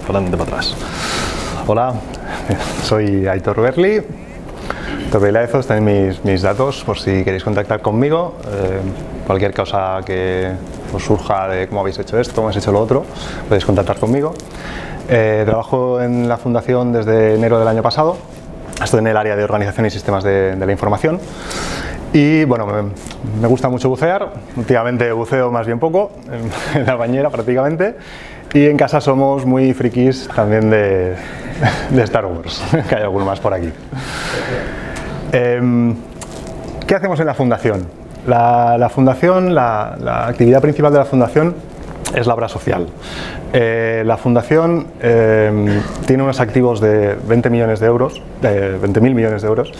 para adelante, para atrás. Hola, soy Aitor Berli. Aitor tenéis mis datos por si queréis contactar conmigo. Cualquier cosa que os surja de cómo habéis hecho esto, cómo habéis hecho lo otro, podéis contactar conmigo. Trabajo en la Fundación desde enero del año pasado. Estoy en el área de organización y sistemas de la información. Y bueno, me gusta mucho bucear. Últimamente buceo más bien poco, en la bañera prácticamente. Y en casa somos muy frikis también de Star Wars, que hay alguno más por aquí. ¿Qué hacemos en la Fundación? La Fundación, la actividad principal de la Fundación es la obra social. La Fundación tiene unos activos de 20 millones de euros, 20.000 millones de euros.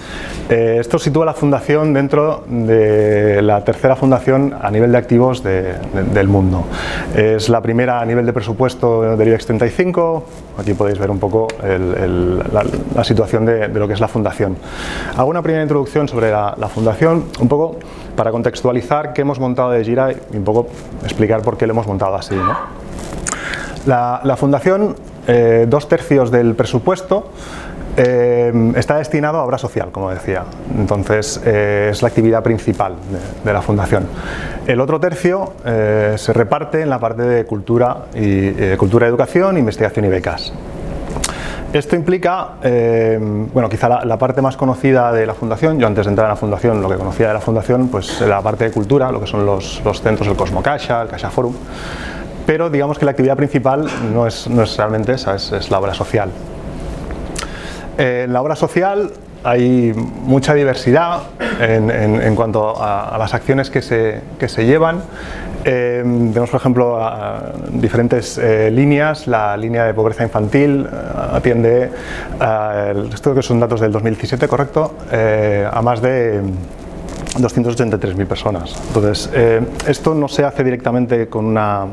Esto sitúa a la Fundación dentro de la tercera fundación a nivel de activos del mundo. Es la primera a nivel de presupuesto del IBEX 35. Aquí podéis ver un poco la situación de lo que es la Fundación. Hago una primera introducción sobre la Fundación, un poco para contextualizar qué hemos montado de Jira y un poco explicar por qué lo hemos montado así, ¿no? La Fundación, 2/3 del presupuesto está destinado a obra social, como decía. Entonces es la actividad principal de la Fundación. El otro tercio se reparte en la parte de cultura, educación, investigación y becas. Esto implica, bueno, quizá la parte más conocida de la Fundación. Yo antes de entrar a la Fundación, lo que conocía de la Fundación, pues la parte de cultura, lo que son los centros, el Cosmocaixa, el CaixaForum. Pero digamos que la actividad principal no es realmente esa, es la obra social. En la obra social hay mucha diversidad en cuanto a las acciones que se llevan. Tenemos, por ejemplo, diferentes líneas. La línea de pobreza infantil atiende, esto que son datos del 2017, correcto, a más de 283.000 personas. Entonces, esto no se hace directamente con una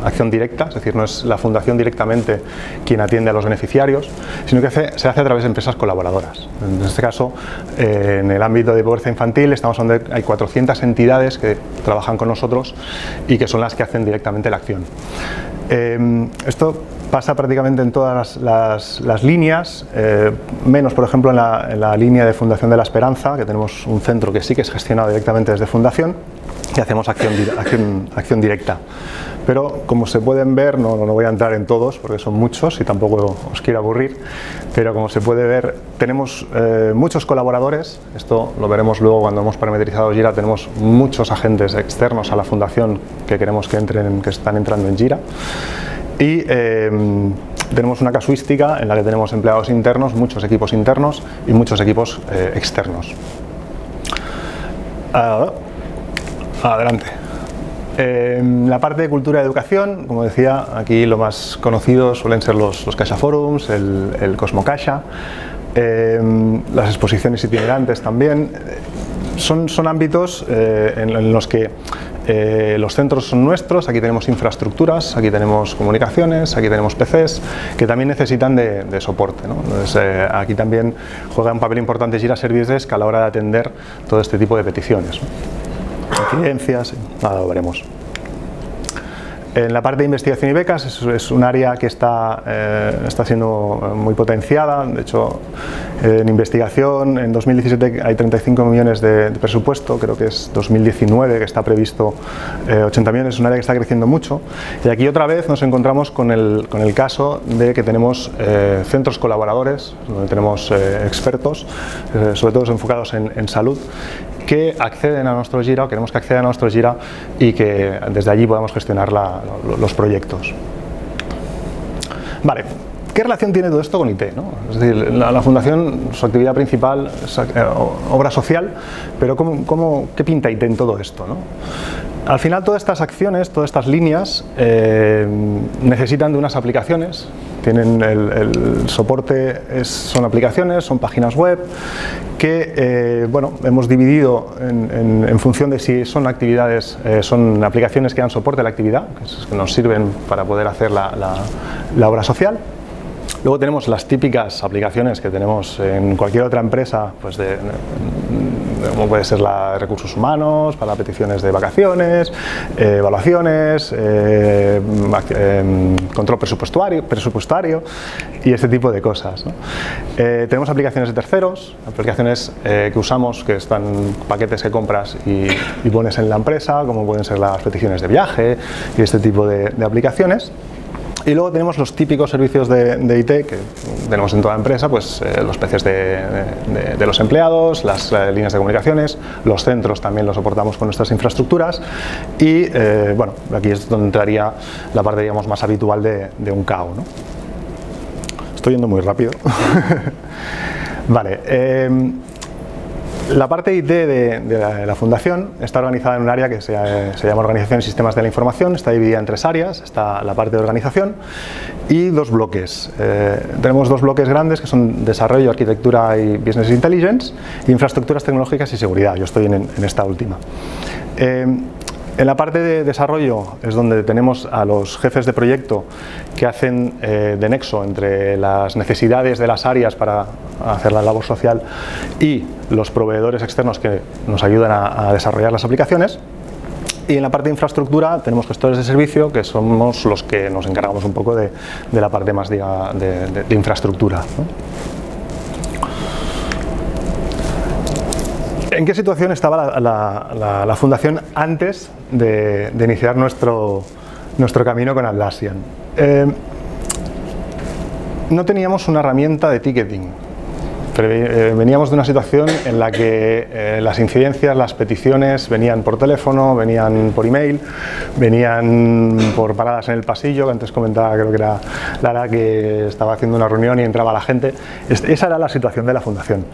acción directa, es decir, no es la Fundación directamente quien atiende a los beneficiarios, sino que se hace a través de empresas colaboradoras. En este caso, en el ámbito de pobreza infantil, estamos hablando de hay 400 entidades que trabajan con nosotros y que son las que hacen directamente la acción. Esto pasa prácticamente en todas las líneas, menos por ejemplo en la línea de Fundación de la Esperanza, que tenemos un centro que sí que es gestionado directamente desde Fundación y hacemos acción directa. Pero como se pueden ver, no voy a entrar en todos porque son muchos y tampoco os quiero aburrir, pero como se puede ver tenemos muchos colaboradores. Esto lo veremos luego cuando hemos parametrizado Jira. Tenemos muchos agentes externos a la Fundación que queremos que están entrando en Jira. Y tenemos una casuística en la que tenemos empleados internos, muchos equipos internos y muchos equipos externos. Adelante. La parte de cultura y educación, como decía, aquí lo más conocido suelen ser los CaixaForums, el Cosmocaixa, las exposiciones itinerantes también. Son ámbitos en los que los centros son nuestros. Aquí tenemos infraestructuras, aquí tenemos comunicaciones, aquí tenemos PCs que también necesitan de soporte, ¿no? Entonces, aquí también juega un papel importante Jira Service Desk a la hora de atender todo este tipo de peticiones, ¿no? Incidencias, nada, lo veremos. En la parte de investigación y becas es un área que está siendo muy potenciada. De hecho, en investigación en 2017 hay 35 millones de presupuesto, creo que es 2019 que está previsto 80 millones, es un área que está creciendo mucho. Y aquí otra vez nos encontramos con el caso de que tenemos centros colaboradores, donde tenemos expertos, sobre todo enfocados en salud, que acceden a nuestro Jira, o queremos que accedan a nuestro Jira y que desde allí podamos gestionar los proyectos. Vale, ¿qué relación tiene todo esto con IT, ¿no? Es decir, la Fundación, su actividad principal es obra social, pero ¿qué pinta IT en todo esto, ¿no? Al final todas estas acciones, todas estas líneas necesitan de unas aplicaciones. Tienen el soporte, son aplicaciones, son páginas web que bueno, hemos dividido en función de si son actividades, son aplicaciones que dan soporte a la actividad, que nos sirven para poder hacer la obra social. Luego tenemos las típicas aplicaciones que tenemos en cualquier otra empresa, pues como puede ser la de recursos humanos, para peticiones de vacaciones, evaluaciones, control presupuestario y este tipo de cosas, ¿no? Tenemos aplicaciones de terceros, aplicaciones que usamos, que están paquetes que compras y pones en la empresa, como pueden ser las peticiones de viaje y este tipo de aplicaciones. Y luego tenemos los típicos servicios de IT que tenemos en toda la empresa, pues los PCs de los empleados, las líneas de comunicaciones, los centros también los soportamos con nuestras infraestructuras y bueno, aquí es donde entraría la parte, digamos, más habitual de un CAO, ¿no? Estoy yendo muy rápido. Vale. La parte IT de la Fundación está organizada en un área que se llama Organización y Sistemas de la Información. Está dividida en 3 áreas. Está la parte de organización y 2 bloques. Tenemos 2 bloques grandes que son desarrollo, arquitectura y business intelligence, e infraestructuras tecnológicas y seguridad. Yo estoy en esta última. En la parte de desarrollo es donde tenemos a los jefes de proyecto que hacen de nexo entre las necesidades de las áreas para hacer la labor social y los proveedores externos que nos ayudan a desarrollar las aplicaciones. Y en la parte de infraestructura tenemos gestores de servicio, que somos los que nos encargamos un poco de la parte más de infraestructura, ¿no? ¿En qué situación estaba la Fundación antes de iniciar nuestro camino con Atlassian? No teníamos una herramienta de ticketing. Veníamos de una situación en la que las incidencias, las peticiones venían por teléfono, venían por email, venían por paradas en el pasillo, que antes comentaba, creo que era Lara, que estaba haciendo una reunión y entraba la gente. Esa era la situación de la Fundación.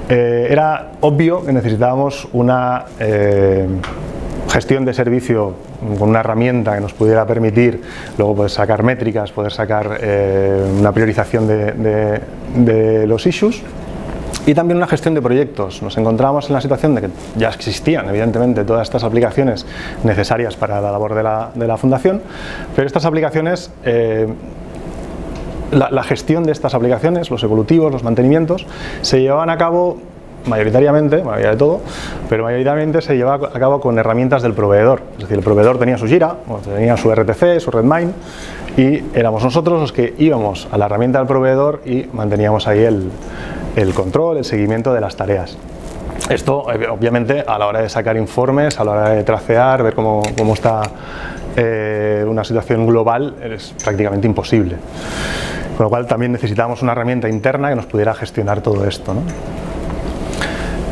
Era obvio que necesitábamos una gestión de servicio con una herramienta que nos pudiera permitir luego poder sacar métricas, poder sacar una priorización de los issues y también una gestión de proyectos. Nos encontrábamos en la situación de que ya existían evidentemente todas estas aplicaciones necesarias para la labor de la Fundación, pero estas aplicaciones, la gestión de estas aplicaciones, los evolutivos, los mantenimientos, se llevaban a cabo mayoritariamente, bueno, había de todo, pero mayoritariamente se llevaba a cabo con herramientas del proveedor. Es decir, el proveedor tenía su Jira, tenía su RTC, su Redmine, y éramos nosotros los que íbamos a la herramienta del proveedor y manteníamos ahí el control, el seguimiento de las tareas. Esto, obviamente, a la hora de sacar informes, a la hora de tracear, ver cómo está una situación global, es prácticamente imposible. Con lo cual también necesitábamos una herramienta interna que nos pudiera gestionar todo esto, ¿no?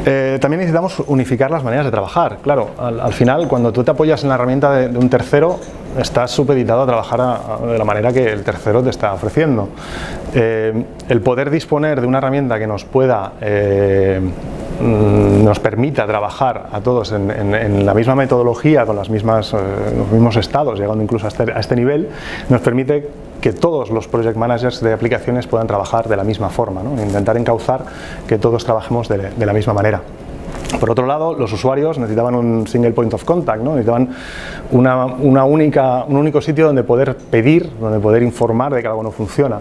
También necesitamos unificar las maneras de trabajar. Claro, al final, cuando tú te apoyas en la herramienta de un tercero, estás supeditado a trabajar de la manera que el tercero te está ofreciendo. El poder disponer de una herramienta que nos permita trabajar a todos en la misma metodología, con los mismos estados, llegando incluso a este nivel, nos permite que todos los project managers de aplicaciones puedan trabajar de la misma forma, ¿no? Intentar encauzar que todos trabajemos de la misma manera. Por otro lado, los usuarios necesitaban un single point of contact, ¿no? Necesitaban un único sitio donde poder pedir, donde poder informar de que algo no funciona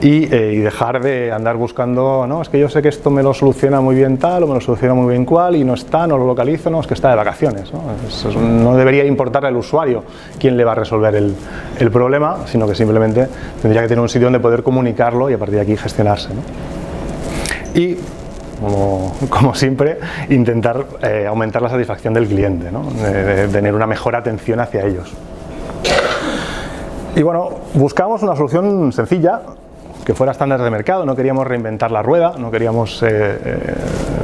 y dejar de andar buscando, no, es que yo sé que esto me lo soluciona muy bien tal o me lo soluciona muy bien cual y no está, no lo localizo, no, es que está de vacaciones, ¿no? No debería importarle al usuario quién le va a resolver el problema, sino que simplemente tendría que tener un sitio donde poder comunicarlo y a partir de aquí gestionarse, ¿no? Y como siempre, intentar aumentar la satisfacción del cliente, ¿no? De tener una mejor atención hacia ellos. Y bueno, buscamos una solución sencilla, que fuera estándar de mercado, no queríamos reinventar la rueda, no queríamos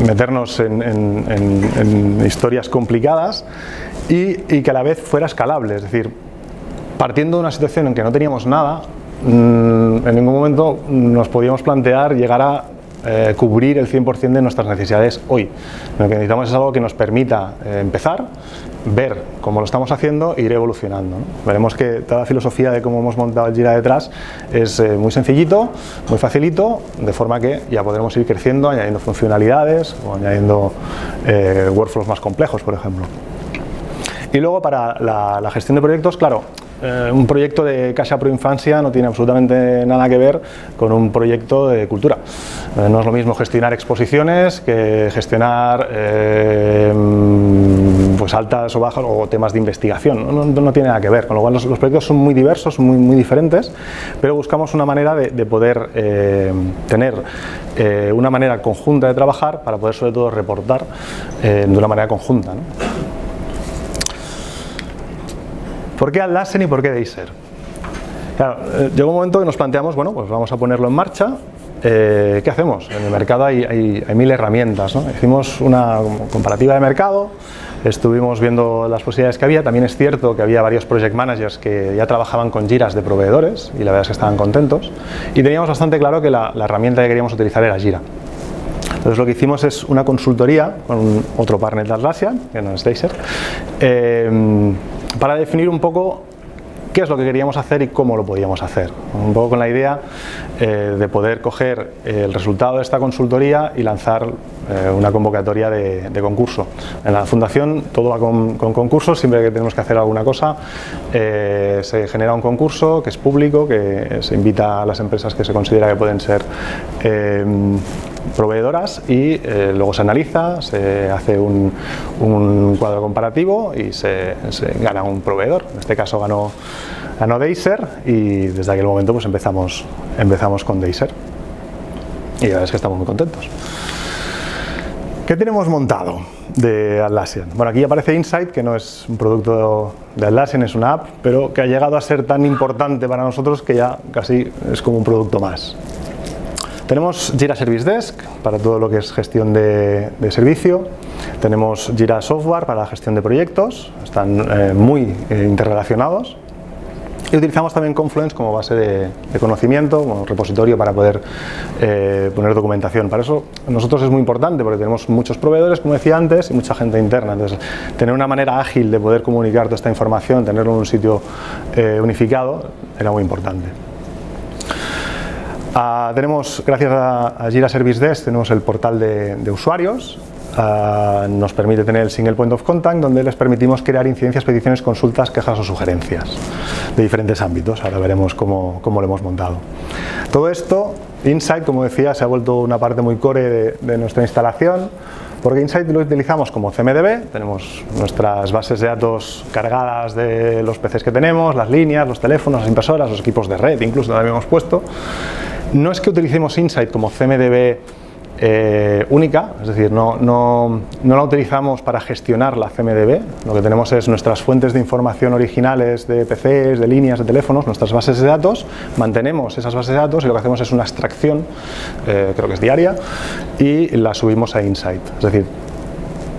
meternos en historias complicadas y que a la vez fuera escalable, es decir, partiendo de una situación en que no teníamos nada, en ningún momento nos podíamos plantear llegar a cubrir el 100% de nuestras necesidades hoy. Lo que necesitamos es algo que nos permita empezar, ver cómo lo estamos haciendo e ir evolucionando, ¿no? Veremos que toda la filosofía de cómo hemos montado el Jira detrás es muy sencillito, muy facilito, de forma que ya podremos ir creciendo, añadiendo funcionalidades o añadiendo workflows más complejos, por ejemplo. Y luego para la gestión de proyectos, claro, un proyecto de Caixa Proinfancia no tiene absolutamente nada que ver con un proyecto de cultura. No es lo mismo gestionar exposiciones que gestionar pues altas o bajas o temas de investigación. No tiene nada que ver, con lo cual los proyectos son muy diversos, muy diferentes, pero buscamos una manera de poder tener una manera conjunta de trabajar para poder sobre todo reportar de una manera conjunta, ¿no? ¿Por qué Atlassian y por qué Deiser? Claro, llegó un momento que nos planteamos, bueno, pues vamos a ponerlo en marcha. ¿Qué hacemos? En el mercado hay mil herramientas, ¿no? Hicimos una comparativa de mercado, estuvimos viendo las posibilidades que había. También es cierto que había varios project managers que ya trabajaban con Jiras de proveedores y la verdad es que estaban contentos. Y teníamos bastante claro que la herramienta que queríamos utilizar era Jira. Entonces lo que hicimos es una consultoría con otro partner de Atlassian, que no es Deiser, para definir un poco qué es lo que queríamos hacer y cómo lo podíamos hacer. Un poco con la idea de poder coger el resultado de esta consultoría y lanzar una convocatoria de concurso. En la fundación todo va con concursos, siempre que tenemos que hacer alguna cosa se genera un concurso que es público, que se invita a las empresas que se considera que pueden ser proveedoras y luego se analiza, se hace un cuadro comparativo y se gana un proveedor. En este caso ganó Deiser y desde aquel momento pues empezamos con Deiser y la verdad es que estamos muy contentos. ¿Qué tenemos montado de Atlassian? Bueno, aquí aparece Insight, que no es un producto de Atlassian, es una app, pero que ha llegado a ser tan importante para nosotros que ya casi es como un producto más. Tenemos Jira Service Desk para todo lo que es gestión de servicio. Tenemos Jira Software para la gestión de proyectos, están muy interrelacionados. Y utilizamos también Confluence como base de conocimiento, como repositorio para poder poner documentación. Para eso nosotros es muy importante porque tenemos muchos proveedores, como decía antes, y mucha gente interna. Entonces, tener una manera ágil de poder comunicar toda esta información, tenerlo en un sitio unificado, era muy importante. Tenemos, gracias a Jira Service Desk, tenemos el portal de usuarios. Nos permite tener el single point of contact, donde les permitimos crear incidencias, peticiones, consultas, quejas o sugerencias de diferentes ámbitos. Ahora veremos cómo lo hemos montado. Todo esto, Insight, como decía, se ha vuelto una parte muy core de nuestra instalación, porque Insight lo utilizamos como CMDB. Tenemos nuestras bases de datos cargadas de los PCs que tenemos, las líneas, los teléfonos, las impresoras, los equipos de red, incluso también hemos puesto. No es que utilicemos Insight como CMDB única, es decir, no la utilizamos para gestionar la CMDB. Lo que tenemos es nuestras fuentes de información originales de PCs, de líneas, de teléfonos, nuestras bases de datos, mantenemos esas bases de datos y lo que hacemos es una extracción, creo que es diaria, y la subimos a Insight. Es decir,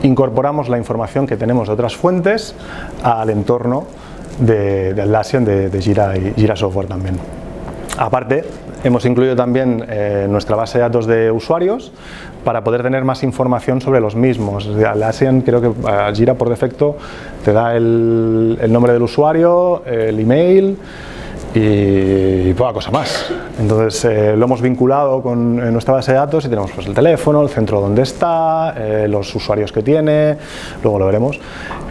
incorporamos la información que tenemos de otras fuentes al entorno de Atlassian, de Jira y Jira Software también. Aparte, hemos incluido también nuestra base de datos de usuarios para poder tener más información sobre los mismos. Atlassian, creo que Jira por defecto te da el nombre del usuario, el email y poca cosa más. Entonces lo hemos vinculado con nuestra base de datos y tenemos pues el teléfono, el centro donde está, los usuarios que tiene, luego lo veremos.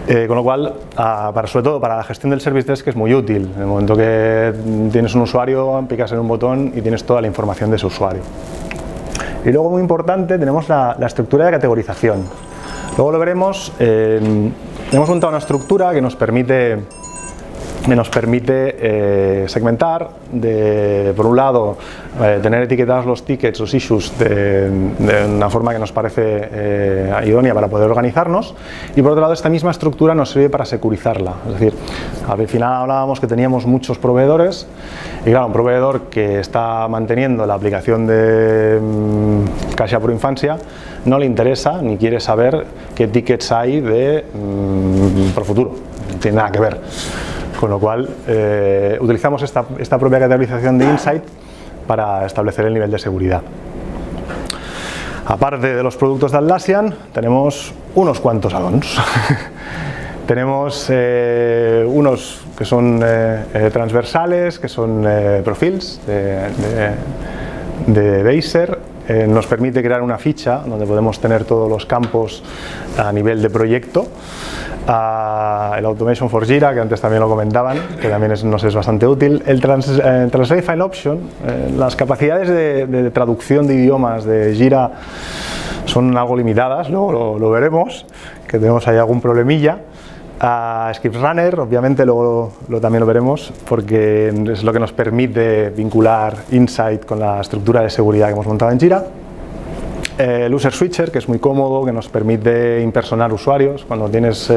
Con lo cual, sobre todo para la gestión del Service Desk es muy útil. En el momento que tienes un usuario, picas en un botón y tienes toda la información de ese usuario. Y luego, muy importante, tenemos la estructura de categorización. Luego lo veremos. Hemos montado una estructura que nos permite segmentar, por un lado tener etiquetados los tickets, los issues de una forma que nos parece idónea para poder organizarnos, y por otro lado esta misma estructura nos sirve para securizarla. Es decir, al final hablábamos que teníamos muchos proveedores y claro, un proveedor que está manteniendo la aplicación de Caixa Proinfancia no le interesa ni quiere saber qué tickets hay de Profuturo, no tiene nada que ver. Con lo cual, utilizamos esta propia categorización de Insight para establecer el nivel de seguridad. Aparte de los productos de Atlassian, tenemos unos cuantos add-ons. Tenemos unos que son transversales, que son Profils de Deiser. Nos permite crear una ficha donde podemos tener todos los campos a nivel de proyecto. El Automation for Jira, que antes también lo comentaban, que también nos es bastante útil. El Translate File Option, las capacidades de traducción de idiomas de Jira son algo limitadas, luego lo veremos, que tenemos ahí algún problemilla. Script Runner, obviamente luego también lo veremos, porque es lo que nos permite vincular Insight con la estructura de seguridad que hemos montado en Jira. El User Switcher, que es muy cómodo, que nos permite impersonar usuarios. Cuando tienes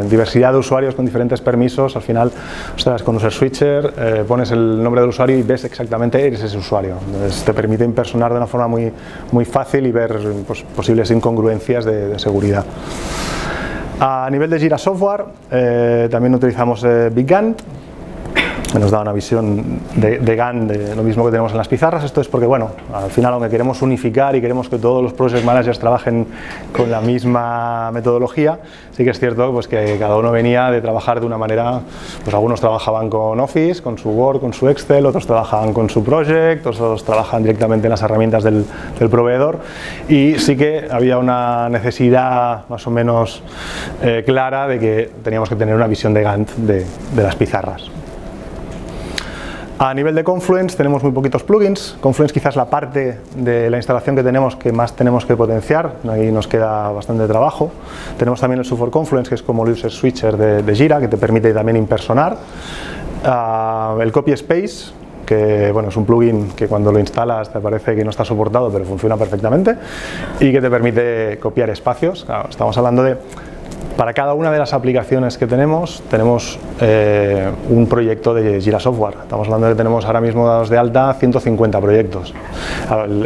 diversidad de usuarios con diferentes permisos, al final, ostras, con User Switcher pones el nombre del usuario y ves exactamente eres ese usuario. Entonces te permite impersonar de una forma muy fácil y ver pues, posibles incongruencias de seguridad. A nivel de Jira Software, también utilizamos Big Gantt, que nos da una visión de Gantt de lo mismo que tenemos en las pizarras. Esto es porque, bueno, al final, aunque queremos unificar y queremos que todos los project managers trabajen con la misma metodología, sí que es cierto pues, que cada uno venía de trabajar de una manera, pues algunos trabajaban con Office, con su Word, con su Excel, otros trabajaban con su project, otros trabajan directamente en las herramientas del proveedor, y sí que había una necesidad más o menos clara de que teníamos que tener una visión de Gantt de las pizarras. A nivel de Confluence tenemos muy poquitos plugins. Confluence quizás la parte de la instalación que tenemos que más tenemos que potenciar, ahí nos queda bastante trabajo. Tenemos también el Support Confluence, que es como el User Switcher de Jira, que te permite también impersonar. El Copy Space, que bueno, es un plugin que cuando lo instalas te parece que no está soportado, pero funciona perfectamente, y que te permite copiar espacios. Claro, estamos hablando de... Para cada una de las aplicaciones que tenemos un proyecto de Jira Software. Estamos hablando de que tenemos ahora mismo dados de alta 150 proyectos.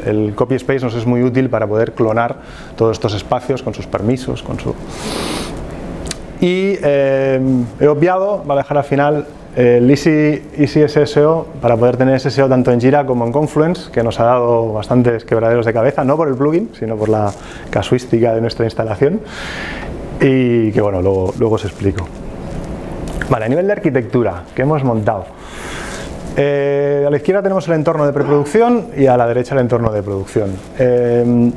El Copy Space nos es muy útil para poder clonar todos estos espacios con sus permisos. Y he obviado, voy a dejar al final, el Easy SSO, para poder tener SSO tanto en Jira como en Confluence, que nos ha dado bastantes quebraderos de cabeza, no por el plugin, sino por la casuística de nuestra instalación. Y que bueno, luego os explico. Vale, a nivel de arquitectura, ¿qué hemos montado? A la izquierda tenemos el entorno de preproducción y a la derecha el entorno de producción. En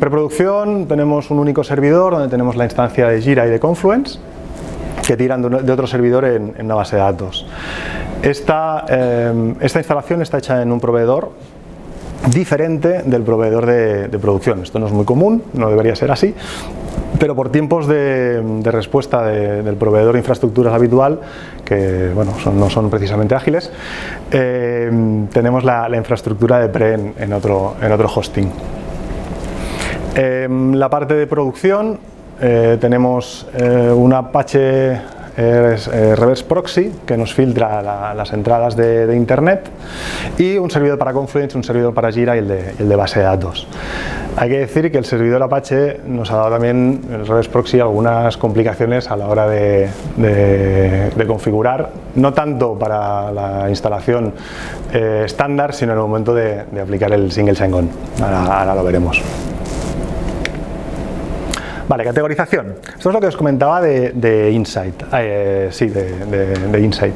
preproducción tenemos un único servidor donde tenemos la instancia de Jira y de Confluence, que tiran de otro servidor en una base de datos. Esta instalación está hecha en un proveedor diferente del proveedor de producción. Esto no es muy común, no debería ser así, pero por tiempos de respuesta del proveedor de infraestructuras habitual, que bueno, no son precisamente ágiles, tenemos la infraestructura de pre en otro hosting. La parte de producción, tenemos un Apache Reverse Proxy que nos filtra las entradas de internet, y un servidor para Confluence, un servidor para Jira y el de base de datos. Hay que decir que el servidor Apache nos ha dado también, el Reverse Proxy, algunas complicaciones a la hora de configurar, no tanto para la instalación estándar, sino en el momento de aplicar el Single Sign-On. Ahora lo veremos. Vale, categorización. Esto es lo que os comentaba de Insight. De Insight.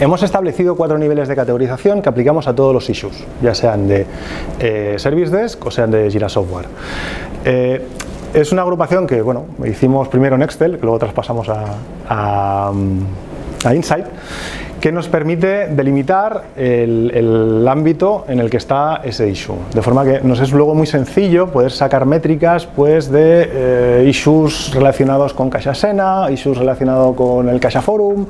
Hemos establecido 4 niveles de categorización que aplicamos a todos los issues, ya sean de Service Desk o sean de Jira Software. Es una agrupación que bueno, hicimos primero en Excel, que luego traspasamos a Insight, que nos permite delimitar el ámbito en el que está ese issue, de forma que nos es luego muy sencillo poder sacar métricas pues, de issues relacionados con Cache Asena, issues relacionados con el Cache Forum,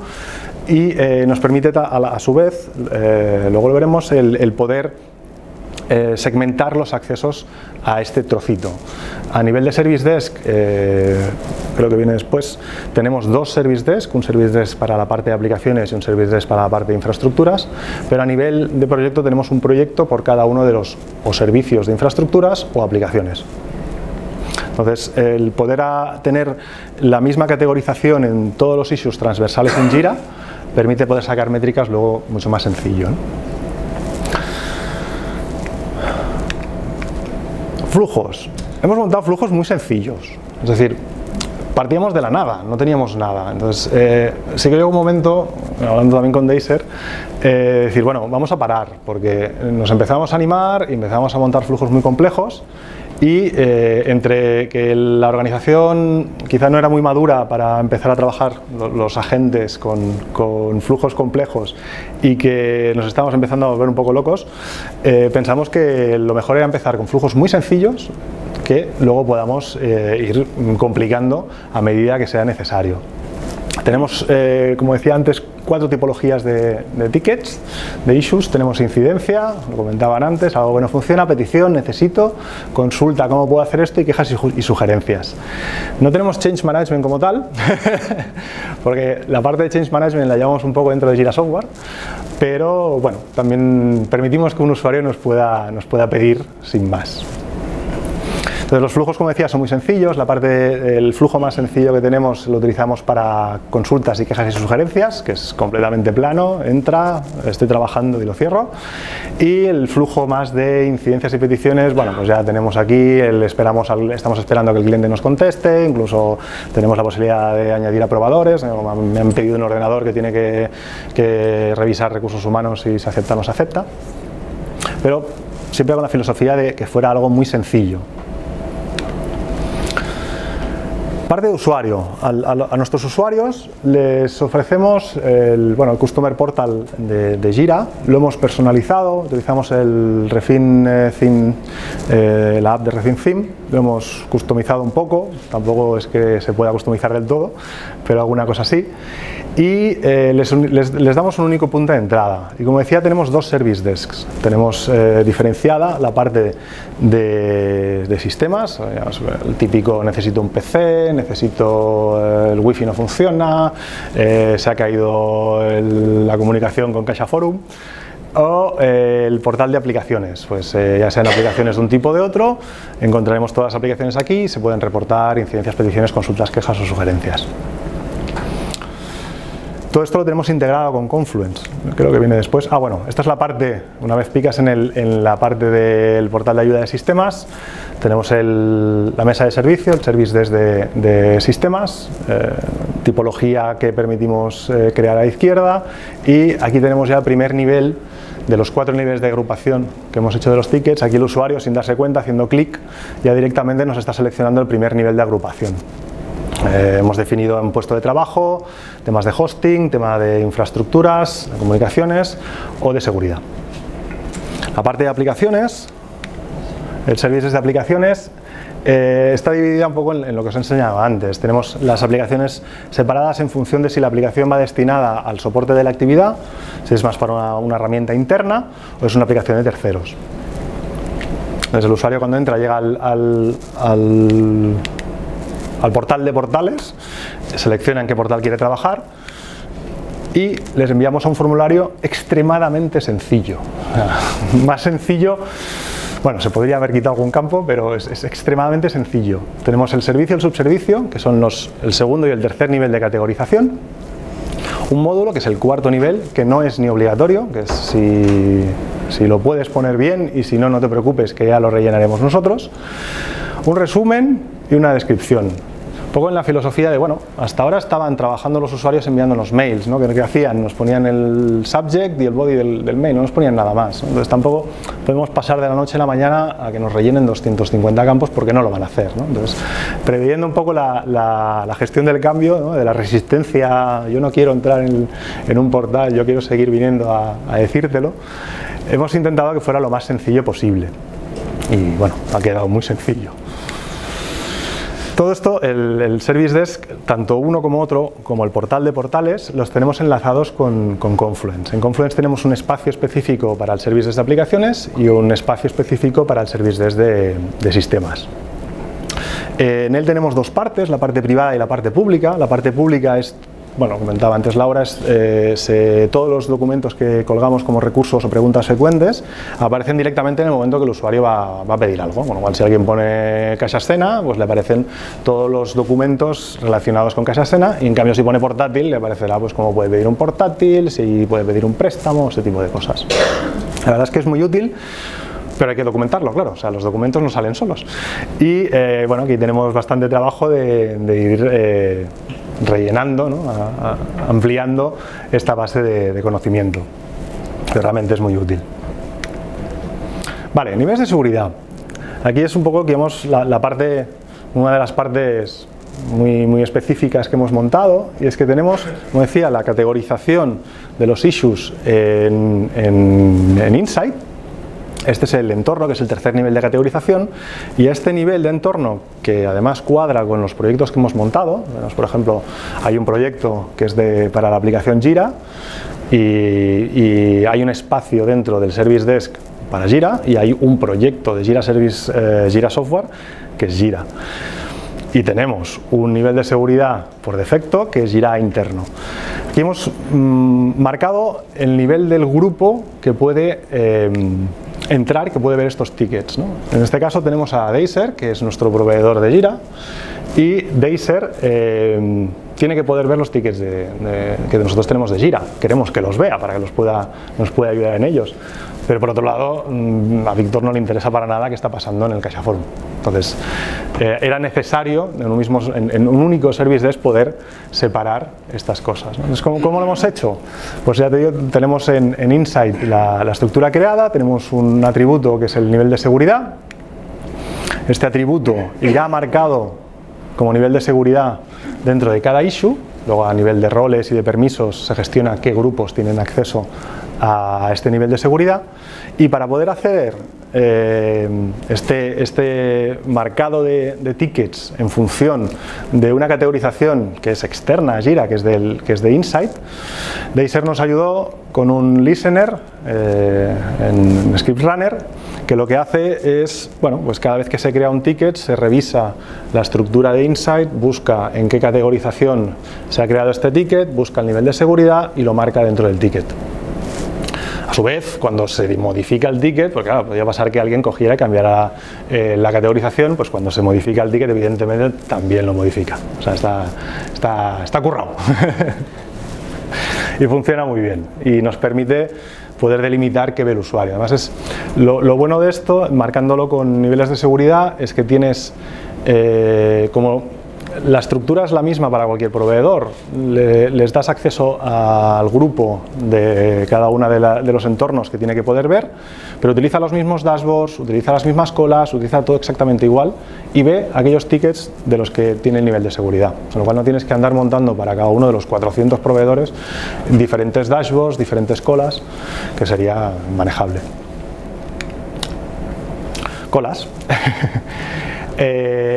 y nos permite a su vez, luego lo veremos, el poder segmentar los accesos a este trocito. A nivel de Service Desk, creo que viene después, tenemos 2 Service Desk, un Service Desk para la parte de aplicaciones y un Service Desk para la parte de infraestructuras, pero a nivel de proyecto tenemos un proyecto por cada uno de los o servicios de infraestructuras o aplicaciones. Entonces, el poder tener la misma categorización en todos los issues transversales en Jira permite poder sacar métricas luego mucho más sencillo, ¿no? Flujos. Hemos montado flujos muy sencillos, es decir, partíamos de la nada, no teníamos nada. Entonces, sí que llegó un momento, hablando también con Deiser, decir, bueno, vamos a parar, porque nos empezamos a animar y empezamos a montar flujos muy complejos, y entre que la organización quizá no era muy madura para empezar a trabajar los agentes con flujos complejos y que nos estábamos empezando a volver un poco locos, pensamos que lo mejor era empezar con flujos muy sencillos que luego podamos ir complicando a medida que sea necesario. Tenemos, como decía antes, 4 tipologías de tickets, de issues. Tenemos incidencia, lo comentaban antes, algo que no funciona, petición, necesito, consulta, cómo puedo hacer esto, y quejas y sugerencias. No tenemos change management como tal, porque la parte de change management la llevamos un poco dentro de Jira Software, pero bueno, también permitimos que un usuario nos pueda pedir sin más. Entonces los flujos, como decía, son muy sencillos. El flujo más sencillo que tenemos lo utilizamos para consultas y quejas y sugerencias, que es completamente plano, entra, estoy trabajando y lo cierro. Y el flujo más de incidencias y peticiones, bueno, pues ya tenemos aquí, estamos esperando a que el cliente nos conteste, incluso tenemos la posibilidad de añadir aprobadores. Me han pedido un ordenador que tiene que revisar recursos humanos y si acepta o no se acepta. Pero siempre con la filosofía de que fuera algo muy sencillo. Parte de usuario. A nuestros usuarios les ofrecemos el Customer Portal de Jira. Lo hemos personalizado, utilizamos el Refin Theme, la app de Refin Theme. Lo hemos customizado un poco, tampoco es que se pueda customizar del todo, pero alguna cosa así. Y les damos un único punto de entrada. Y como decía, tenemos 2 service desks. Tenemos diferenciada la parte de sistemas, el típico necesito un PC, necesito el wifi no funciona, se ha caído la comunicación con Caixa Forum, o el portal de aplicaciones, pues ya sean aplicaciones de un tipo o de otro, encontraremos todas las aplicaciones aquí, se pueden reportar incidencias, peticiones, consultas, quejas o sugerencias. Todo esto lo tenemos integrado con Confluence, creo que viene después. Bueno, esta es la parte, una vez picas en la parte del portal de ayuda de sistemas, tenemos la mesa de servicio, el service desk de sistemas, tipología que permitimos crear a la izquierda, y aquí tenemos ya el primer nivel de los 4 niveles de agrupación que hemos hecho de los tickets. Aquí el usuario, sin darse cuenta, haciendo clic, ya directamente nos está seleccionando el primer nivel de agrupación. Hemos definido un puesto de trabajo, temas de hosting, tema de infraestructuras, de comunicaciones o de seguridad. La parte de aplicaciones, el servicio de aplicaciones, está dividida un poco en lo que os he enseñado antes. Tenemos las aplicaciones separadas en función de si la aplicación va destinada al soporte de la actividad, si es más para una herramienta interna o es una aplicación de terceros. Entonces el usuario, cuando entra, llega al portal de portales, selecciona en qué portal quiere trabajar y les enviamos a un formulario extremadamente sencillo. Más sencillo, bueno, se podría haber quitado algún campo, pero es extremadamente sencillo. Tenemos el servicio y el subservicio, que son el segundo y el tercer nivel de categorización. Un módulo, que es el 4.º nivel, que no es ni obligatorio, que es si lo puedes poner bien, y si no, no te preocupes, que ya lo rellenaremos nosotros. Un resumen y una descripción. Un poco en la filosofía de, bueno, hasta ahora estaban trabajando los usuarios enviándonos mails, ¿no? ¿Qué hacían? Nos ponían el subject y el body del mail, no nos ponían nada más, ¿no? Entonces tampoco podemos pasar de la noche a la mañana a que nos rellenen 250 campos, porque no lo van a hacer, ¿no? Entonces, previendo un poco la gestión del cambio, ¿no? De la resistencia, yo no quiero entrar en un portal, yo quiero seguir viniendo a decírtelo, hemos intentado que fuera lo más sencillo posible. Y bueno, ha quedado muy sencillo. Todo esto, el Service Desk, tanto uno como otro, como el portal de portales, los tenemos enlazados con Confluence. En Confluence tenemos un espacio específico para el Service Desk de aplicaciones y un espacio específico para el Service Desk de sistemas. En él tenemos 2 partes, la parte privada y la parte pública. La parte pública es, bueno, comentaba antes Laura, todos los documentos que colgamos como recursos o preguntas frecuentes aparecen directamente en el momento que el usuario va a pedir algo. Con lo cual, si alguien pone Caixa Escena, pues le aparecen todos los documentos relacionados con Caixa Escena, y en cambio si pone portátil le aparecerá pues cómo puede pedir un portátil, si puede pedir un préstamo, ese tipo de cosas. La verdad es que es muy útil, pero hay que documentarlo, claro, o sea, los documentos no salen solos. Y bueno, aquí tenemos bastante trabajo de ir rellenando, ¿no? Ampliando esta base de conocimiento, que realmente es muy útil. Vale, niveles de seguridad. Aquí es un poco que vemos una de las partes muy específicas que hemos montado, y es que tenemos, como decía, la categorización de los issues en Insight. Este es el entorno, que es el tercer nivel de categorización, y a este nivel de entorno, que además cuadra con los proyectos que hemos montado, por ejemplo, hay un proyecto que es para la aplicación Jira, y hay un espacio dentro del Service Desk para Jira, y hay un proyecto de Jira Jira Software, que es Jira. Y tenemos un nivel de seguridad por defecto, que es Jira interno. Aquí hemos marcado el nivel del grupo que puede entrar, que puede ver estos tickets, ¿no? En este caso tenemos a Deiser, que es nuestro proveedor de Jira, y Deiser tiene que poder ver los tickets que nosotros tenemos de Jira. Queremos que los vea para que nos pueda ayudar en ellos. Pero por otro lado, a Víctor no le interesa para nada qué está pasando en el CaixaForum. Entonces, era necesario en un único Service Desk poder separar estas cosas, ¿no? Entonces, ¿cómo lo hemos hecho? Pues ya te digo, tenemos en Insight la estructura creada, tenemos un atributo que es el nivel de seguridad. Este atributo irá marcado como nivel de seguridad dentro de cada issue. Luego, a nivel de roles y de permisos, se gestiona qué grupos tienen acceso a este nivel de seguridad, y para poder acceder este marcado de tickets en función de una categorización que es externa a Jira, que es de Insight, Deiser nos ayudó con un listener en Script Runner, que lo que hace es, bueno, pues cada vez que se crea un ticket se revisa la estructura de Insight, busca en qué categorización se ha creado este ticket, busca el nivel de seguridad y lo marca dentro del ticket. A su vez, cuando se modifica el ticket, pues claro, podría pasar que alguien cogiera y cambiara la categorización, pues cuando se modifica el ticket, evidentemente también lo modifica. O sea, está currado. Y funciona muy bien. Y nos permite poder delimitar qué ve el usuario. Además, es lo bueno de esto, marcándolo con niveles de seguridad, es que tienes como la estructura es la misma para cualquier proveedor. Les das acceso al grupo de cada uno de los entornos que tiene que poder ver, pero utiliza los mismos dashboards, utiliza las mismas colas, utiliza todo exactamente igual y ve aquellos tickets de los que tiene el nivel de seguridad. Con lo cual no tienes que andar montando para cada uno de los 400 proveedores diferentes dashboards, diferentes colas, que sería manejable. Colas.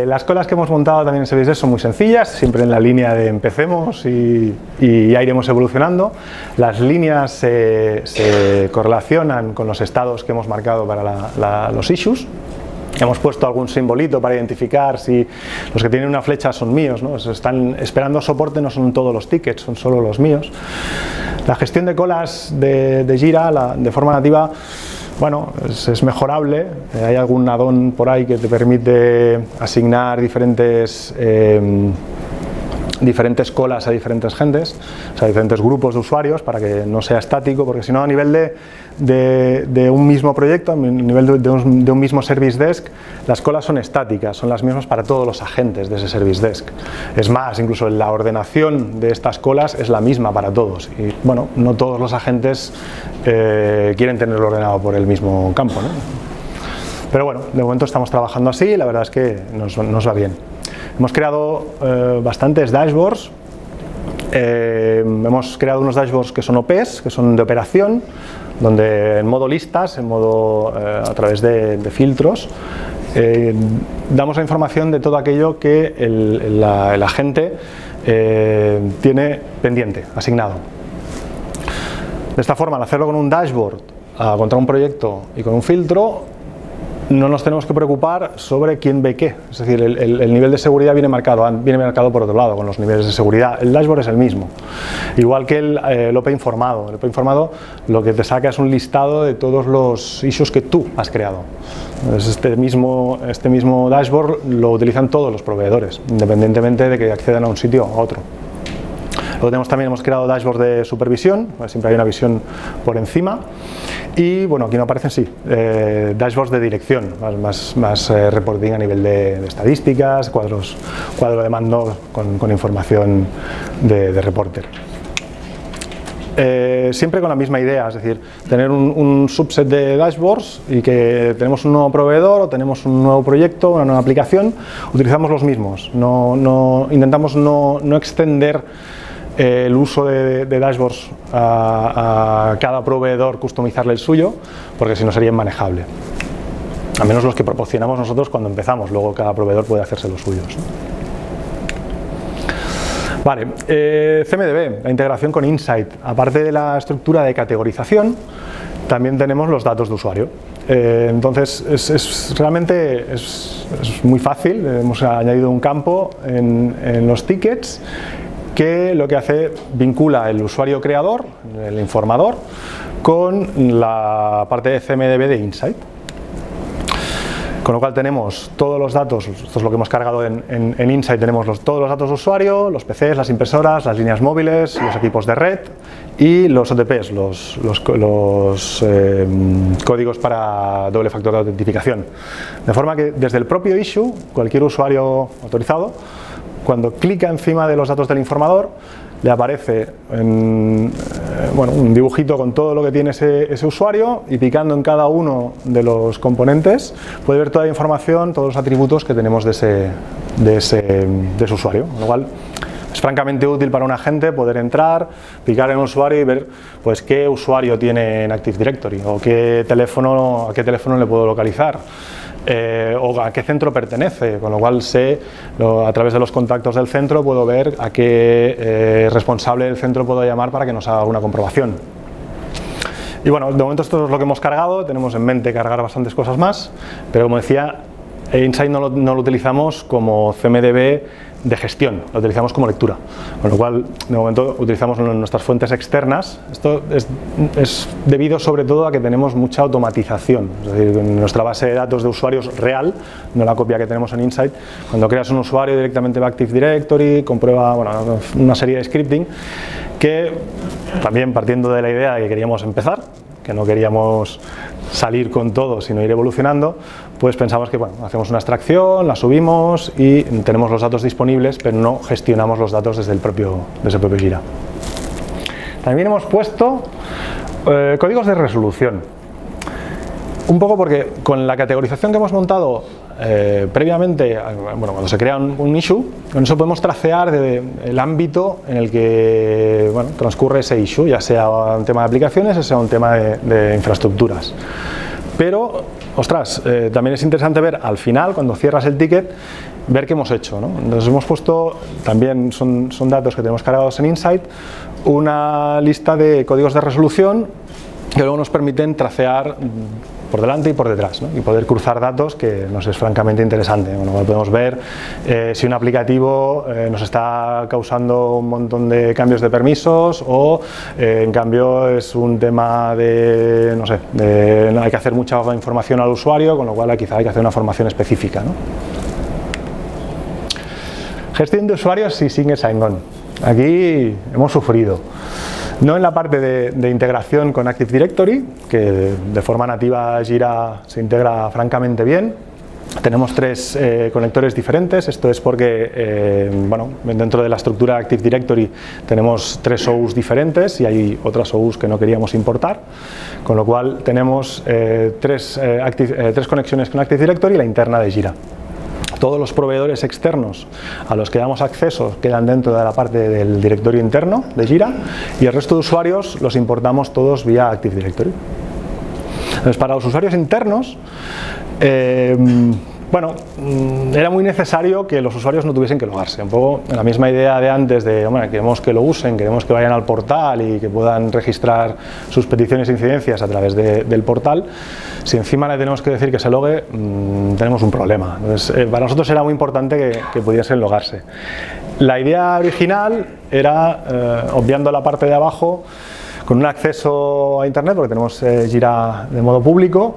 Las colas que hemos montado también en Service Desk son muy sencillas, siempre en la línea de empecemos y ya iremos evolucionando. Las líneas se correlacionan con los estados que hemos marcado para los issues. Hemos puesto algún simbolito para identificar si los que tienen una flecha son míos, ¿no? Si están esperando soporte, no son todos los tickets, son solo los míos. La gestión de colas de Jira de forma nativa, bueno, es mejorable. Hay algún add-on por ahí que te permite asignar diferentes colas a diferentes gentes, o sea, diferentes grupos de usuarios, para que no sea estático, porque si no, a nivel de un mismo proyecto, a nivel de un mismo Service Desk, las colas son estáticas, son las mismas para todos los agentes de ese Service Desk. Es más, incluso la ordenación de estas colas es la misma para todos, y bueno, no todos los agentes quieren tenerlo ordenado por el mismo campo, ¿no? Pero bueno, de momento estamos trabajando así y la verdad es que nos va bien. Hemos creado bastantes dashboards. Hemos creado unos dashboards que son OPs, que son de operación, donde en modo listas, a través de filtros, damos la información de todo aquello que el agente tiene pendiente, asignado. De esta forma, al hacerlo con un dashboard contra un proyecto y con un filtro, no nos tenemos que preocupar sobre quién ve qué. Es decir, el nivel de seguridad viene marcado por otro lado, con los niveles de seguridad. El dashboard es el mismo. Igual que el OP informado. El OP informado lo que te saca es un listado de todos los issues que tú has creado. Entonces, este mismo dashboard lo utilizan todos los proveedores, independientemente de que accedan a un sitio o a otro. Luego hemos creado dashboards de supervisión, siempre hay una visión por encima. Y bueno, aquí no aparecen, sí, dashboards de dirección, más reporting a nivel de estadísticas, cuadro de mando con información de reporter. siempre con la misma idea, es decir, tener un subset de dashboards y que tenemos un nuevo proveedor o tenemos un nuevo proyecto, una nueva aplicación, utilizamos los mismos, intentamos no extender el uso de dashboards a cada proveedor, customizarle el suyo, porque si no sería inmanejable. Al menos los que proporcionamos nosotros cuando empezamos, luego cada proveedor puede hacerse los suyos, ¿no? Vale, CMDB, la integración con Insight. Aparte de la estructura de categorización, también tenemos los datos de usuario. Entonces, realmente es muy fácil. Hemos añadido un campo en los tickets que lo que hace, vincula el usuario creador, el informador, con la parte de CMDB de Insight. Con lo cual tenemos todos los datos, esto es lo que hemos cargado en Insight, tenemos todos los datos de usuario, los PCs, las impresoras, las líneas móviles, los equipos de red y los OTPs, los códigos para doble factor de autentificación. De forma que desde el propio issue, cualquier usuario autorizado, cuando clica encima de los datos del informador, le aparece un dibujito con todo lo que tiene ese usuario y picando en cada uno de los componentes puede ver toda la información, todos los atributos que tenemos de ese usuario, con lo cual es francamente útil para un agente poder entrar, picar en un usuario y ver pues qué usuario tiene en Active Directory o a qué teléfono le puedo localizar. O a qué centro pertenece, con lo cual sé, a través de los contactos del centro puedo ver a qué responsable del centro puedo llamar para que nos haga una comprobación. Y bueno, de momento esto es lo que hemos cargado, tenemos en mente cargar bastantes cosas más, pero como decía, Insight no lo utilizamos como CMDB de gestión, lo utilizamos como lectura, con lo cual de momento utilizamos nuestras fuentes externas. Esto es debido sobre todo a que tenemos mucha automatización, es decir, en nuestra base de datos de usuarios real, no la copia que tenemos en Insight, cuando creas un usuario directamente va a Active Directory, comprueba una serie de scripting que también partiendo de la idea de que queríamos empezar, que no queríamos salir con todo sino ir evolucionando, pues pensamos que hacemos una extracción, la subimos y tenemos los datos disponibles, pero no gestionamos los datos desde el propio Jira. También hemos puesto códigos de resolución, un poco porque con la categorización que hemos montado previamente, cuando se crea un issue, con eso podemos tracear el ámbito en el que transcurre ese issue, ya sea un tema de aplicaciones o sea un tema de infraestructuras. Pero, ostras, también es interesante ver al final, cuando cierras el ticket, ver qué hemos hecho, ¿no? Entonces hemos puesto, también son datos que tenemos cargados en Insight, una lista de códigos de resolución que luego nos permiten tracear por delante y por detrás, ¿no? Y poder cruzar datos, que nos es francamente interesante. Podemos ver si un aplicativo nos está causando un montón de cambios de permisos o en cambio es un tema de, hay que hacer mucha información al usuario, con lo cual quizá hay que hacer una formación específica, ¿no? Gestión de usuarios y single sign-on. Aquí hemos sufrido. No en la parte de integración con Active Directory, que de forma nativa Jira se integra francamente bien. Tenemos 3 conectores diferentes, esto es porque dentro de la estructura Active Directory tenemos 3 OUs diferentes y hay otras OUs que no queríamos importar, con lo cual tenemos 3 conexiones con Active Directory y la interna de Jira. Todos los proveedores externos a los que damos acceso quedan dentro de la parte del directorio interno de Jira y el resto de usuarios los importamos todos vía Active Directory. Entonces, para los usuarios internos, era muy necesario que los usuarios no tuviesen que logarse, un poco la misma idea de antes de, queremos que lo usen, queremos que vayan al portal y que puedan registrar sus peticiones e incidencias a través del portal. Si encima le tenemos que decir que se logue, tenemos un problema. Entonces, para nosotros era muy importante que pudiesen logarse. La idea original era, obviando la parte de abajo, con un acceso a internet, porque tenemos Jira de modo público,